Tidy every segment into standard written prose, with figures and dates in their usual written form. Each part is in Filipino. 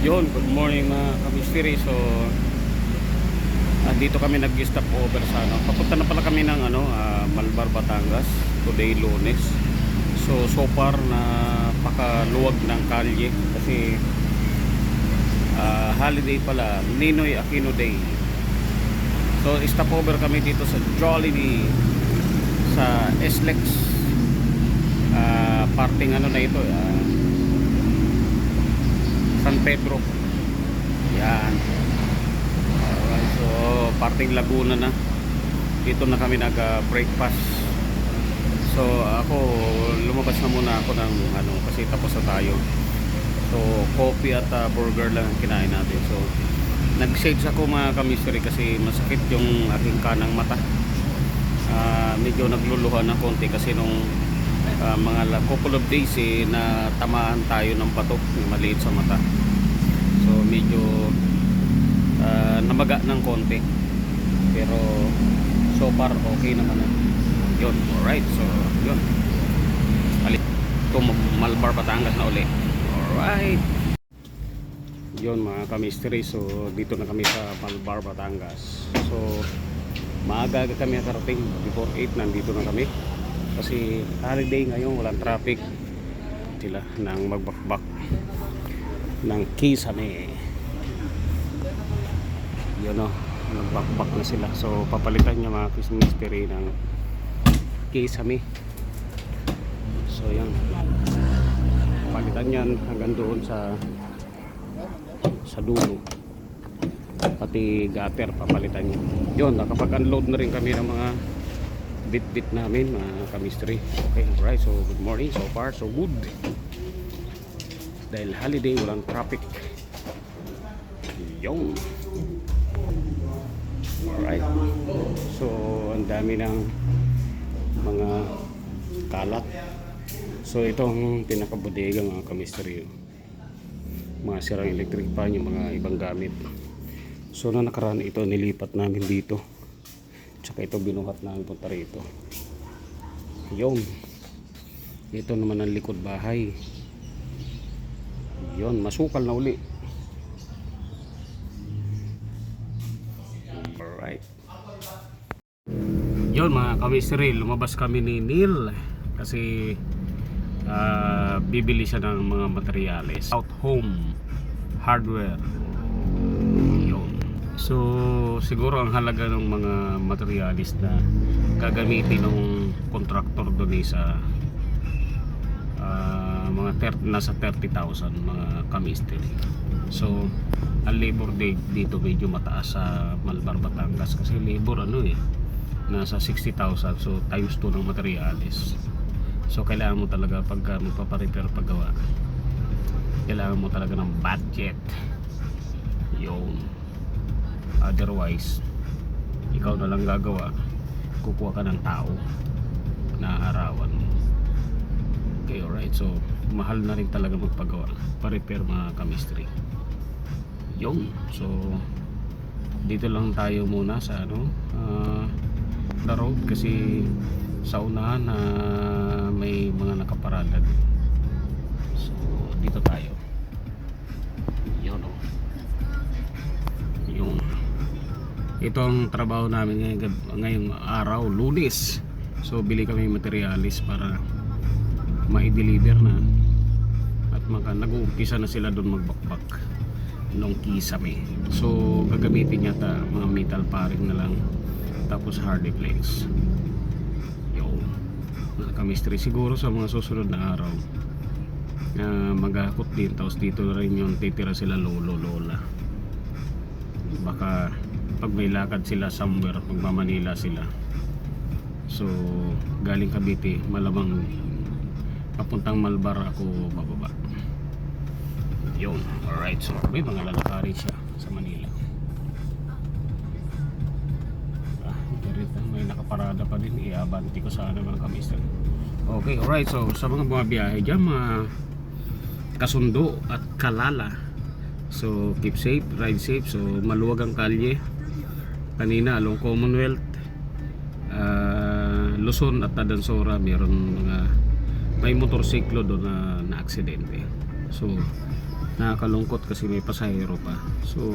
Yon, good morning mga kamisteri. So, dito kami nag-stop over sa ano. Papunta na pala kami ng Malbar, Batangas. Today, Lunes. So far napakaluwag ng kalye kasi holiday pala, Ninoy Aquino Day. So, stop over kami dito sa Jollibee sa SLEX. Parting ano na ito, San Pedro. Yan. Alright, so parting Laguna na. Dito na kami nag-breakfast. So ako lumabas na muna ako ng kasi tapos na tayo. So coffee at burger lang ang kinain natin. So nag-shades ako mga kamisteri kasi masakit yung aking kanang mata. Medyo nagluluhan ng konti kasi nung mga couple of days na tamaan tayo ng batok maliit sa mata. So medyo namaga ng konti, pero so far okay naman na yun. Alright, so yun, ito Malbar, Batangas na uli. Alright, yun mga kamisteri. So dito na kami sa Malbar, Batangas. So maaga kami nakarating, before 8 nandito na kami kasi holiday ngayon, walang traffic. Sila nang magbakbak ng Kisame. Yun o, nagbakbak na sila. So papalitan niya mga Kisame ng Kisame. So yan, palitan yan hanggang doon sa dulo. Pati gutter papalitan niya. Yun, nakapag-unload na rin kami ng mga bit namin mga kamisteri. Okay, alright, so good morning. So far so good, dahil holiday, walang traffic. Yung alright, so ang dami ng mga kalat. So itong pinakabodega mga kamisteri, mga sirang electric pan, yung mga ibang gamit. So na nakaraan ito nilipat namin dito, tsaka ito binuhat namin punta rito. Yung ito naman ang likod bahay. Yun, masukal na uli. Alright, yun mga kamisteri, lumabas kami ni Neil kasi bibili siya ng mga materyales, South Home Hardware. So siguro ang halaga ng mga materialis na gagamitin ng contractor doon sa nasa 30,000 mga kamisteri. So ang labor day dito medyo mataas sa Malbar, Batangas kasi labor nasa 60,000. So times 2 ng materialis. So kailangan mo talaga pagka magpaparepair paggawa, kailangan mo talaga ng budget. Yung otherwise ikaw na lang gagawa, kukuha ka ng tao na arawan mo. Okay, alright, so mahal na rin talaga magpagawa, pa-repair mga kamisteri. Yung so dito lang tayo muna sa the road kasi sa unahan may mga nakaparada. So dito tayo. Yun o, yung itong trabaho namin ngayong araw, Lunes. So bili kami materialis para ma-deliver na at nag-uumpisa na sila doon magbakbak nung Kisame. So gagamitin yata mga metal paring na lang, tapos hardy planks. Yung mga kamisteri, siguro sa mga susunod na araw maghakot din, tapos dito na rin yung titira sila lolo lola. Baka pag may lakad sila somewhere, magmamanila sila, so galing Cavite, malamang papuntang Malbar ako bababa. Yun, alright, so may mga lalakarin siya sa Manila. May nakaparada pa din, iabanti ko sana mga kamisteri. Okay, alright, so sa mga bumabiyahe dyan, mga kasundo at kalala, so keep safe, ride safe. So maluwag ang kalye kanina along Commonwealth, Luzon at Tadansora. Meron may motorsiklo doon na aksidente. So Nakakalungkot kasi may pasahero pa. So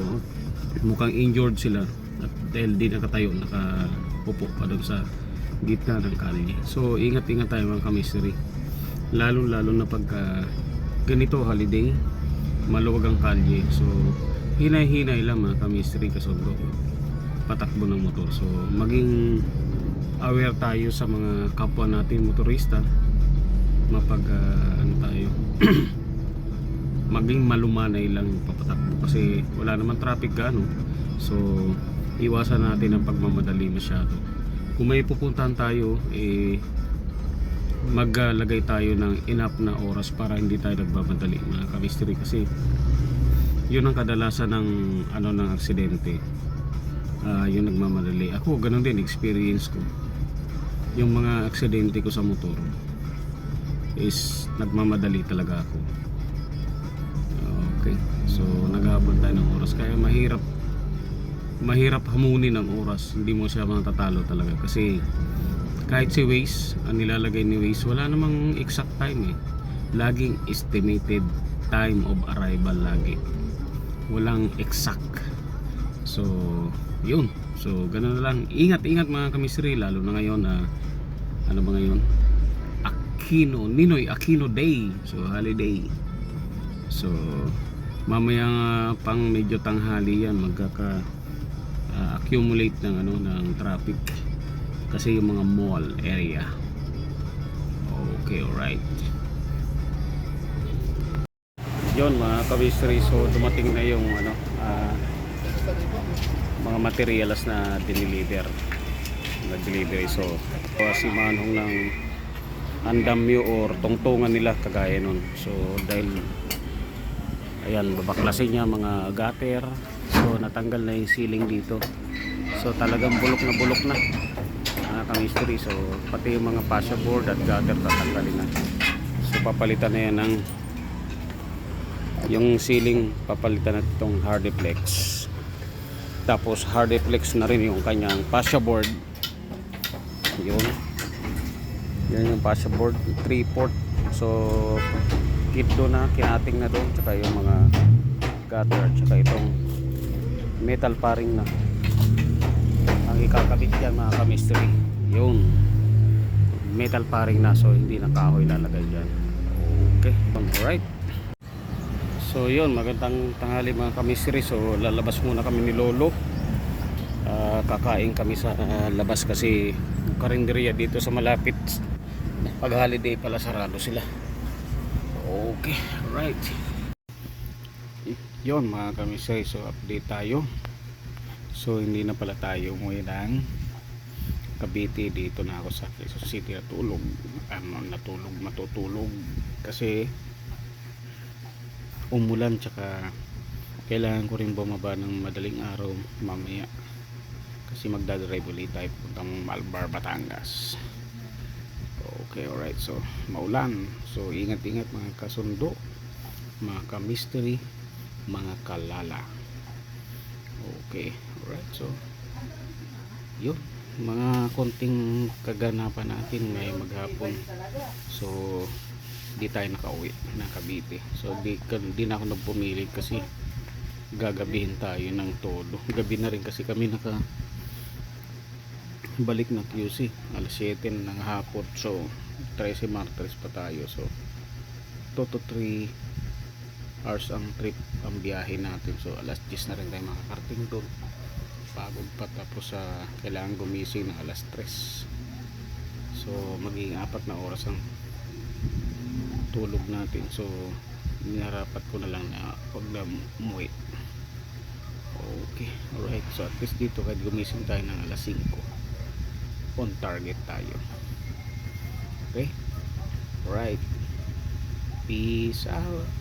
mukhang injured sila at dahil di nakatayo, nakaupo pa doon sa gitna ng kalye. So ingat-ingat tayo mga ka-mystery, lalo na pagka ganito holiday, maluwag ang kalye. So hinay-hinay lang mga ka-mystery kasundo patakbo ng motor. So maging aware tayo sa mga kapwa natin motorista, ano tayo maging malumanay lang papatakbo kasi wala naman traffic gaano. So iwasan natin ang pagmamadali masyado. Kung may pupuntahan tayo, maglagay tayo ng enough na oras para hindi tayo nagmamadali mga ka-mystery, kasi yun ang kadalasan ng ng aksidente, yung nagmamadali. Ako ganun din experience ko. Yung mga aksidente ko sa motor is nagmamadali talaga ako. Okay, so naghahabol tayo ng oras, kaya mahirap hamunin ng oras. Hindi mo siya matatalo talaga kasi kahit si Waze, ang nilalagay ni Waze, wala namang exact time eh. Laging estimated time of arrival lagi. Walang exact. So yun, so ganun na lang. Ingat-ingat mga ka-mystery, lalo na ngayon na ano ba ngayon? Ninoy Aquino Day. So holiday. So mamaya pang medyo tanghali yan, accumulate ng ng traffic kasi yung mga mall area. Okay, alright. Yun mga ka-mystery, so dumating na yung mga materials na delivery. So si Manong ng andamyo or tungtungan nila kagaya nun. So dahil ayan, babaklasin niya mga gutter, so natanggal na yung ceiling dito. So talagang bulok na mga ka-mystery. So pati yung mga fascia board at gutter tatanggalin na. So papalitan na yan ng yung ceiling, papalitan na itong Hardiplex. Tapos Hardiplex na rin yung kanyang fascia board. Yan yung fascia board, 3/4. So kit doon na, kinating na doon, tsaka yung mga gutter, tsaka itong metal paring na ang ikakabit dyan mga ka-mystery. Yun, metal paring na, so hindi na kahoy lalagay dyan. Okay, alright. So yun, magandang tanghali mga ka-mystery. So lalabas muna kami ni Lolo, kakain kami sa labas kasi karinderya dito sa malapit, pag holiday pala sarado sila. Okay, right. Yun mga ka-mystery, so update tayo. So hindi na pala tayo umuwi ng Cavite. Dito na ako sa Quezon City matutulog kasi umulan, tsaka kailangan ko rin bumaba ng madaling araw mamaya kasi magdadrive ulit tayo puntang Malbar, Batangas. Okay, alright. So maulan, so ingat-ingat mga kasundo, mga ka-mystery, mga kalala. Okay, alright. So yun, mga konting kaganapan natin ngayong maghapon. So di tayo nakauwi ng Cavite. So di na ako nagpumilit kasi gagabihin tayo ng todo. Gabi na rin kasi kami balik ng QC, alas 7 ng hapon. So 13 martes pa tayo. So 2 to 3 hours ang trip, ang biyahe natin. So alas 10 na rin tayo makakarating doon. Pagod pa, tapos kailangan gumising ng alas 3. So magiging 4 na oras ang tulog natin. So narapat ko na lang na pag umuwi. Okay, alright. So at least dito kahit gumising tayo ng alas 5, on target tayo. Okay, alright. Peace out.